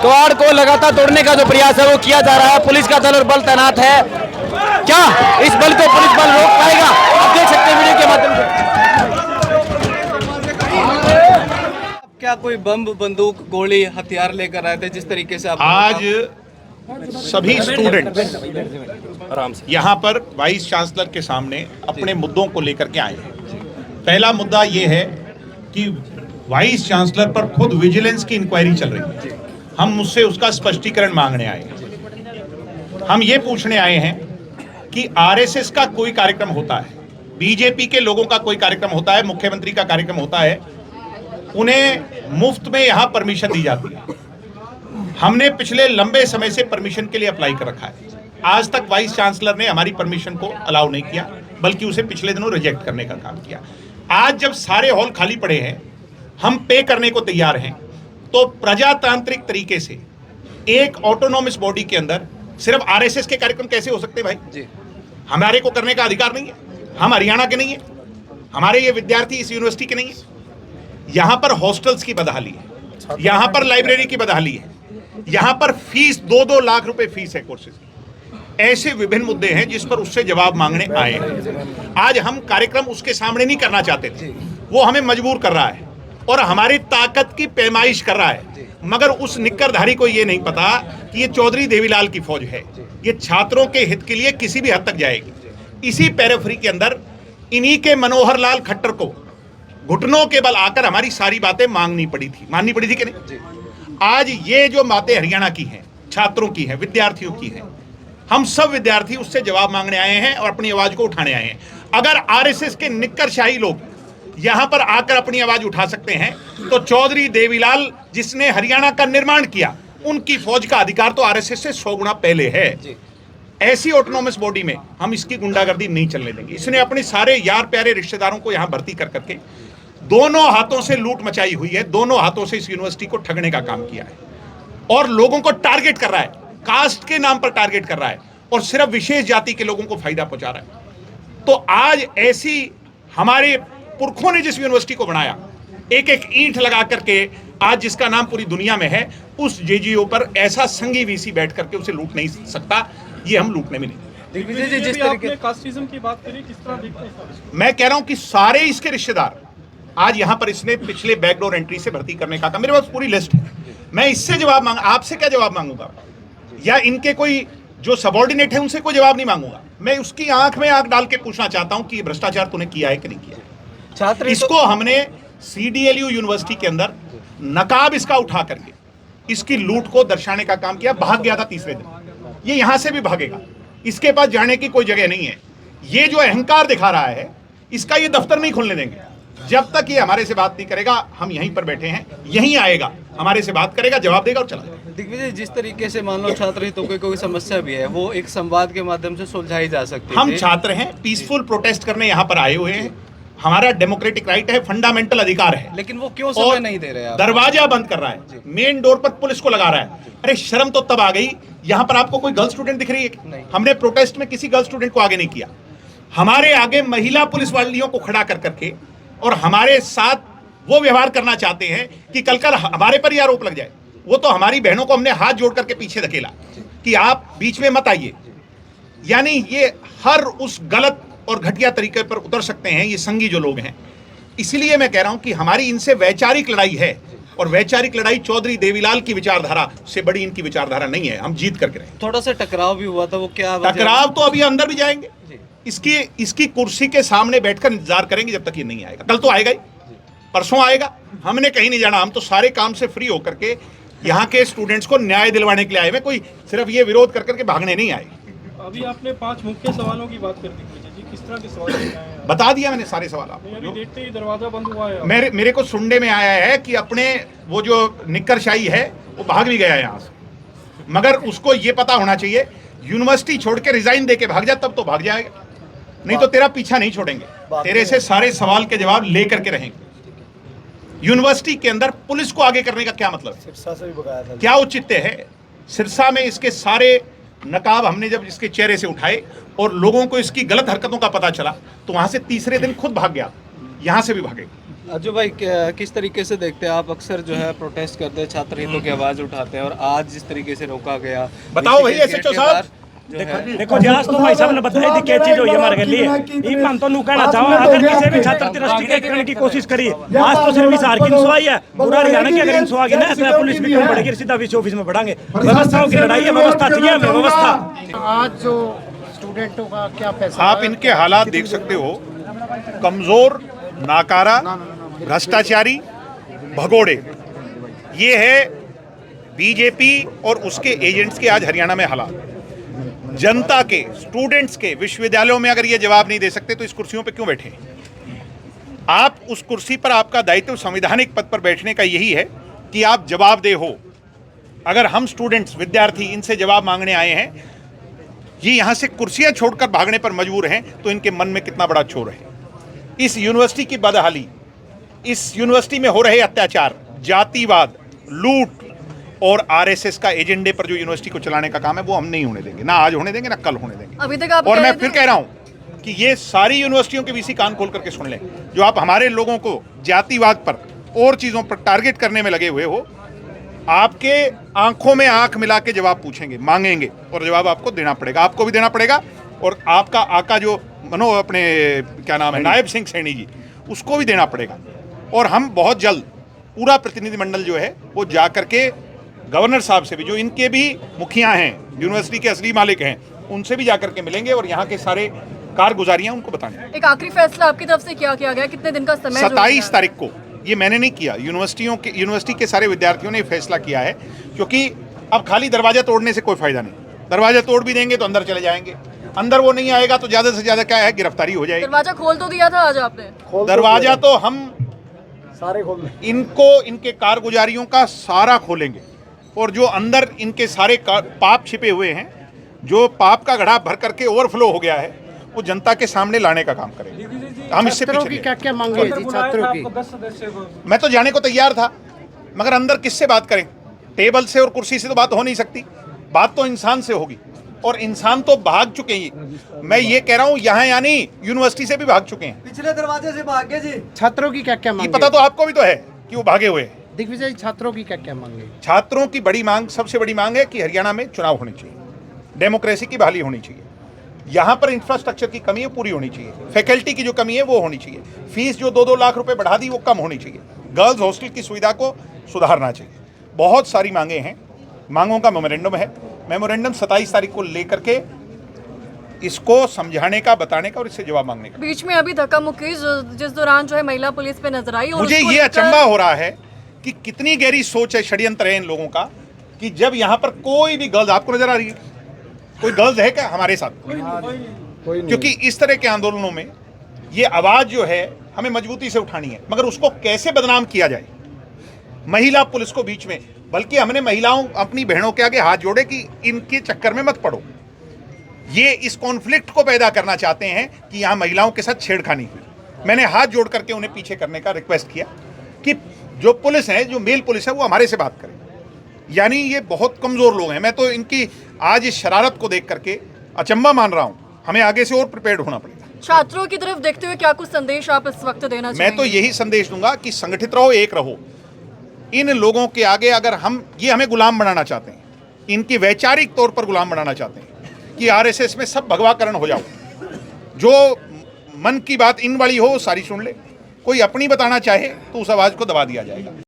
कवाड़ को लगातार तोड़ने का जो प्रयास है वो किया जा रहा है। पुलिस का दल और बल तैनात है। क्या इस बल को पुलिस बल रोक पाएगा? आप देख सकते हैं वीडियो के माध्यम से। क्या कोई बम, बंदूक, गोली, हथियार लेकर आए थे जिस तरीके से आप आज सभी स्टूडेंट यहाँ पर वाइस चांसलर के सामने अपने मुद्दों को लेकर के आए हैं। पहला मुद्दा ये है कि वाइस चांसलर पर खुद विजिलेंस की इंक्वायरी चल रही है। हम मुझसे उसका स्पष्टीकरण मांगने आए हैं। हम ये पूछने आए हैं कि आरएसएस का कोई कार्यक्रम होता है, बीजेपी के लोगों का कोई कार्यक्रम होता है, मुख्यमंत्री का कार्यक्रम होता है, उन्हें मुफ्त में यहाँ परमिशन दी जाती है। हमने पिछले लंबे समय से परमिशन के लिए अप्लाई कर रखा है। आज तक वाइस चांसलर ने हमारी परमिशन को अलाउ नहीं किया, बल्कि उसे पिछले दिनों रिजेक्ट करने का काम किया। आज जब सारे हॉल खाली पड़े हैं, हम पे करने को तैयार हैं, तो प्रजातांत्रिक तरीके से एक ऑटोनॉमस बॉडी के अंदर सिर्फ आरएसएस के कार्यक्रम कैसे हो सकते भाई जी? हमारे को करने का अधिकार नहीं है। हम हरियाणा के नहीं है, हमारे ये विद्यार्थी इस यूनिवर्सिटी के नहीं है। यहां पर हॉस्टल्स की बदहाली है, यहां पर लाइब्रेरी की बदहाली है, यहां पर फीस 2-2 लाख रुपए फीस है कोर्सेज की। ऐसे विभिन्न मुद्दे हैं जिस पर उससे जवाब मांगने आए हैं। आज हम कार्यक्रम उसके सामने नहीं करना चाहते थे, वो हमें मजबूर कर रहा है और हमारी ताकत की पैमाइश कर रहा है। मगर उस निक्करधारी को ये नहीं पता कि ये चौधरी देवीलाल की फौज है। ये छात्रों के हित के लिए किसी भी हद तक जाएगी। इसी पेरिफेरी के अंदर इन्हीं के मनोहर लाल खट्टर को घुटनों के बल आकर हमारी सारी बातें माननी पड़ी थी कि नहीं? आज ये जो बातें हरियाणा की हैं, छात्रों की हैं, विद्यार्थियों की हैं, हम सब विद्यार्थी उससे जवाब मांगने आए हैं और अपनी आवाज को उठाने आए हैं। अगर आरएसएस के निक्करशाही लोग यहां पर आकर अपनी आवाज उठा सकते हैं, तो चौधरी देवीलाल जिसने हरियाणा का निर्माण किया, उनकी फौज का अधिकार तो आरएसएस से 100 गुना पहले है। ऐसी ऑटोनॉमस बॉडी में हम इसकी गुंडागर्दी नहीं चलने देंगे। इसने अपने सारे यार प्यारे रिश्तेदारों को यहां भर्ती कर करके दोनों हाथों से लूट मचाई हुई है, दोनों हाथों से इस यूनिवर्सिटी को ठगने का काम किया है और लोगों को टारगेट कर रहा है, कास्ट के नाम पर टारगेट कर रहा है और सिर्फ विशेष जाति के लोगों को फायदा पहुंचा रहा है। तो आज ऐसी हमारे पुरखों ने जिस यूनिवर्सिटी को बनाया, एक एक ईंट लगा करके आज जिसका नाम पूरी दुनिया में है, उस जेजीओ पर ऐसा संघी वीसी बैठ करके उसे लूट नहीं सकता। ये हम लूटने में नहीं। दिग्विजय जी, जिस तरीके कास्टिज्म की बात करी, किस तरह देखते हैं? मैं कह रहा हूं कि सारे इसके रिश्तेदार आज यहां पर इसने पिछले बैकडोर एंट्री से भर्ती करने का, मेरे पास पूरी लिस्ट है। मैं इससे जवाब आपसे क्या जवाब मांगूंगा, या इनके कोई जो सबॉर्डिनेट है उनसे कोई जवाब नहीं मांगूंगा। मैं उसकी आंख में आंख डाल के पूछना चाहता हूं कि ये भ्रष्टाचार तूने किया है कि नहीं किया। छात्र इसको हमने सीडीएलयू यूनिवर्सिटी के अंदर नकाब इसका उठा करके इसकी लूट को दर्शाने का काम किया। भाग गया था तीसरे दिन, ये यहां से भी भागेगा, इसके पास जाने की कोई जगह नहीं है। ये जो अहंकार दिखा रहा है, इसका ये दफ्तर नहीं खोलने देंगे। जब तक ये हमारे से बात नहीं करेगा, हम यहीं पर बैठे हैं, यहीं आएगा, हमारे से बात करेगा, जवाब देगा और चला जाएगा। दिग्विजय, जिस तरीके से मान लो छात्र हितों की कोई समस्या भी है, वो एक संवाद के माध्यम से सुलझाई जा सकती है। हम छात्र हैं, पीसफुल प्रोटेस्ट करने यहाँ पर आए हुए हैं, हमारा डेमोक्रेटिक राइट है, फंडामेंटल अधिकार है। लेकिन वो क्यों समय नहीं दे रहे हैं? दरवाजा बंद कर रहा है, मेन डोर पर पुलिस को लगा रहा है। अरे शर्म तो तब आ गई, यहाँ पर आपको कोई गर्ल स्टूडेंट दिख रही है? हमने प्रोटेस्ट में किसी गर्ल स्टूडेंट को आगे नहीं किया। हमारे आगे महिला पुलिस वालियों को खड़ा कर करके और हमारे साथ वो व्यवहार करना चाहते हैं कि कल हमारे पर ही आरोप लग जाए। वो तो हमारी बहनों को हमने हाथ जोड़ करके पीछे धकेला कि आप बीच में मत आइए। यानी ये हर उस गलत और घटिया तरीके पर उतर सकते हैं ये संघी जो लोग हैं। इसलिए मैं कह रहा हूं कि हमारी इनसे वैचारिक लड़ाई है, और वैचारिक लड़ाई चौधरी देवीलाल की विचारधारा से बड़ी इनकी विचारधारा नहीं है। हम जीत करके रहेंगे। थोड़ा सा टकराव भी हुआ था, वो क्या टकराव तो अभी अंदर भी जाएंगे, इसकी कुर्सी के सामने बैठकर इंतजार करेंगे जब तक ये नहीं आएगा। कल तो आएगा ही, परसों आएगा, हमने कहीं नहीं जाना। हम तो सारे काम से फ्री होकर के यहाँ के स्टूडेंट्स को न्याय दिलवाने के लिए आए हैं, कोई सिर्फ ये विरोध कर करके भागने नहीं आए। अभी आपने 5 मुख्य सवालों की बात कर दी जी, किस तरह के सवाल लेके आए हैं? बता दिया मैंने सारे सवाल आपको। अभी देखते ही दरवाजा बंद हुआ है। मेरे को सुनने में आया है कि अपने वो जो निक्करशाही है वो भाग भी गया यहाँ से, मगर उसको ये पता होना चाहिए यूनिवर्सिटी छोड़ के रिजाइन दे के भाग जा, तब तो भाग जाएगा, नहीं तो तेरा पीछा नहीं छोड़ेंगे। तेरे से सारे सवाल के जवाब लेकर के रहेंगे। यूनिवर्सिटी के अंदर पुलिस को आगे करने का क्या मतलब है? सिरसा से भी बकाया था। क्या औचित्य है? सिरसा में इसके सारे नकाब हमने जब इसके चेहरे से उठाए और लोगों को इसकी गलत हरकतों का पता चला, तो वहां से तीसरे दिन खुद भाग गया, यहां से भी भागेगा। अज्जू भाई किस तरीके से देखते हैं आप? अक्सर जो है प्रोटेस्ट करते हैं, छात्र हितों की आवाज उठाते हैं, और आज जिस तरीके से रोका गया, बताओ भाई एसएचओ साहब। देखो जी, आज तो भाई साहब ने बताई थी क्या चीज हुई हमारे के लिए। ये मैं तो कहना चाहूँ, अगर किसी भी छात्र तिरस्कृत करने की कोशिश करी, आज तो सिर्फ इस हार की इंसुआई है, पूरा हरियाणा की अगर इंसुआ की ना तो पुलिस भी क्यों बढ़ेगी, सीधा विशेष ऑफिस में बढ़ाएंगे। व्यवस्थाओं की लड़ाई है, व्यवस्था चाहिए हमें, व्यवस्था। आज जो स्टूडेंटों का क्या फैसला? आप इनके हालात देख सकते हो, कमजोर, नाकारा, भ्रष्टाचारी, भगोड़े। ये है बीजेपी और उसके एजेंट्स के आज हरियाणा में हालात। जनता के, स्टूडेंट्स के, विश्वविद्यालयों में अगर ये जवाब नहीं दे सकते तो इस कुर्सियों पे क्यों बैठे? आप उस कुर्सी पर, आपका दायित्व संवैधानिक पद पर बैठने का यही है कि आप जवाबदेह हो। अगर हम स्टूडेंट्स, विद्यार्थी इनसे जवाब मांगने आए हैं, ये यहां से कुर्सियां छोड़कर भागने पर मजबूर हैं, तो इनके मन में कितना बड़ा चोर है। इस यूनिवर्सिटी की बदहाली, इस यूनिवर्सिटी में हो रहे अत्याचार, जातिवाद, लूट और आरएसएस का एजेंडे पर जो यूनिवर्सिटी को चलाने का काम है, वो हम नहीं होने देंगे। ना आज होने देंगे, ना कल होने देंगे। अभी तक आप और मैं फिर कह रहा हूं कि ये सारी यूनिवर्सिटियों के वीसी कान खोल करके सुन लें, जो आप हमारे लोगों को जातिवाद पर और चीजों पर टारगेट करने में लगे हुए हो, आपके आंखों में आंख मिला के जवाब पूछेंगे, मांगेंगे, और जवाब आपको देना पड़ेगा। आपको भी देना पड़ेगा, और आपका आका जो अपने क्या नाम है, नायब सिंह सैनी जी, उसको भी देना पड़ेगा। और हम बहुत जल्द पूरा प्रतिनिधिमंडल जो है वो जा करके गवर्नर साहब से भी, जो इनके भी मुखिया हैं, यूनिवर्सिटी के असली मालिक हैं, उनसे भी जाकर के मिलेंगे और यहाँ के सारे कारगुजारियां उनको बताएंगे। एक आखिरी फैसला आपकी तरफ से क्या किया गया? कितने दिन का समय? 27 तारीख को, ये मैंने नहीं किया, यूनिवर्सिटी के सारे विद्यार्थियों ने फैसला किया है, क्योंकि अब खाली दरवाजा तोड़ने से कोई फायदा नहीं। दरवाजा तोड़ भी देंगे तो अंदर चले जाएंगे, अंदर वो नहीं आएगा तो ज्यादा से ज्यादा क्या है, गिरफ्तारी हो जाएगी। दरवाजा खोल तो दिया था आज आपने? दरवाजा तो हम सारे खोल इनको, इनके कारगुजारियों का सारा खोलेंगे, और जो अंदर इनके सारे पाप छिपे हुए हैं, जो पाप का घड़ा भर करके ओवरफ्लो हो गया है, वो जनता के सामने लाने का काम करेंगे। हम इससे छात्रों पीछे की क्या क्या मांगे थी? छात्रों की मैं तो जाने को तैयार था, मगर अंदर किससे बात करें? टेबल से और कुर्सी से तो बात हो नहीं सकती, बात तो इंसान से होगी, और इंसान तो भाग चुके हैं। मैं ये कह रहा हूँ, यहाँ यानी यूनिवर्सिटी से भी भाग चुके हैं, पिछले दरवाजे से भाग गए जी। छात्रों की क्या क्या ये मांगे? पता तो आपको भी तो है कि वो भागे हुए हैं। दिग्विजय, छात्रों की क्या क्या मांगे? छात्रों की बड़ी मांग, सबसे बड़ी मांग है कि हरियाणा में चुनाव होने चाहिए, डेमोक्रेसी की बहाली होनी चाहिए, यहाँ पर इंफ्रास्ट्रक्चर की कमी है पूरी होनी चाहिए, फैकल्टी की जो कमी है वो होनी चाहिए, फीस जो 2-2 लाख रुपए बढ़ा दी वो कम होनी चाहिए, गर्ल्स हॉस्टल की सुविधा को सुधारना चाहिए। बहुत सारी मांगे हैं, मांगों का मेमोरेंडम है। मेमोरेंडम 27 तारीख को लेकर के इसको समझाने का, बताने का और इससे जवाब मांगने का। बीच में अभी धक्का मुक्की जिस दौरान जो है महिला पुलिस पे नजर आई, और मुझे उसको ये लेकर- अचंभा हो रहा है कि कितनी गहरी सोच है, षड्यंत्र है इन लोगों का, कि जब यहाँ पर कोई भी गर्ल्स, आपको नजर आ रही है कोई गर्ल्स है क्या हमारे साथ? क्योंकि इस तरह के आंदोलनों में ये आवाज जो है हमें मजबूती से उठानी है, मगर उसको कैसे बदनाम किया जाए, महिला पुलिस को बीच में, बल्कि हमने महिलाओं, अपनी बहनों के आगे हाथ जोड़े कि इनके चक्कर में मत पड़ो। ये इस कॉन्फ्लिक्ट को पैदा करना चाहते हैं कि यहाँ महिलाओं के साथ छेड़खानी हुई। मैंने हाथ जोड़ करके उन्हें पीछे करने का रिक्वेस्ट किया कि जो पुलिस है, जो मेल पुलिस है, वो हमारे से बात करें। यानी ये बहुत कमजोर लोग हैं। मैं तो इनकी आज इस शरारत को देख करके अचंभा मान रहा हूँ। हमें आगे से और प्रिपेयर्ड होना पड़ेगा। छात्रों की तरफ देखते हुए क्या कुछ संदेश आप इस वक्त देना चाहेंगे? मैं तो यही संदेश दूंगा कि संगठित रहो, एक रहो। इन लोगों के आगे अगर हम, ये हमें गुलाम बनाना चाहते हैं, इनकी वैचारिक तौर पर गुलाम बनाना चाहते हैं कि आरएसएस में सब भगवाकरण हो जाओ, जो मन की बात इन वाली हो सारी सुन ले, कोई अपनी बताना चाहे तो उस आवाज को दबा दिया जाएगा।